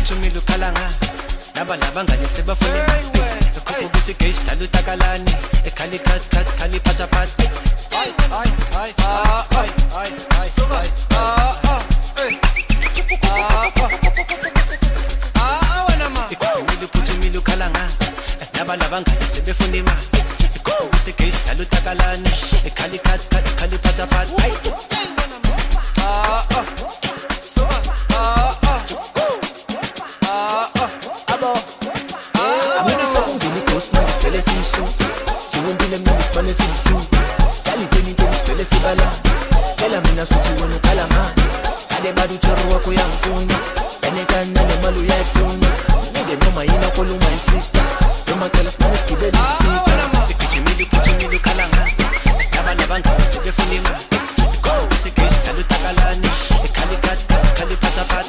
uphuthumile ukhalanga laba labangane sebafuna ekhupukisa igeshi dlala utakalani ekhali khat khat khali phatha phatha uphuthumile ukhalanga laba labangane sebefuna imali ekhupukisa igeshi dlala utakalani ekhali khat khat khali phatha phatha Tell me na suchi wenu kalama Ade badu charu wako ya mfuna Yaneka nane malu ya ifuna Nige noma ina kolu my sister Noma tell us man iski beli speaker Puchimilu kalanga Naba nabanga sebe funima Ko isi keshi salu takalani Kali kat kat kali pata pat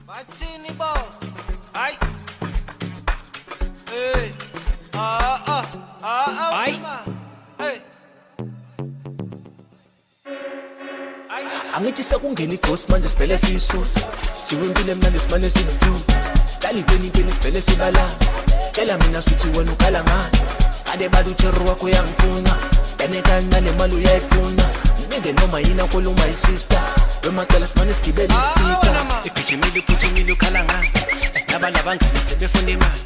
Batini bo, ay, hey, ay, hey, angithi sekungena ighost manje sivele siyisusa jiwimpilo emnandi simane sibuju dali kweni sivele sibala tshela mina suthi wena ukhala ngani ade badu cheru wakho yangifuna yaneka nale mali uyayifuna nige noma yina kolu my sister Remacala simane sigibele speaker Puchimilu ukhala ngani laba labangane sebefuna imali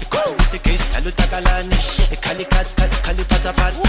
ekhupukisa igeshi dlala utakalani ekhali khat khat khali phatha phatha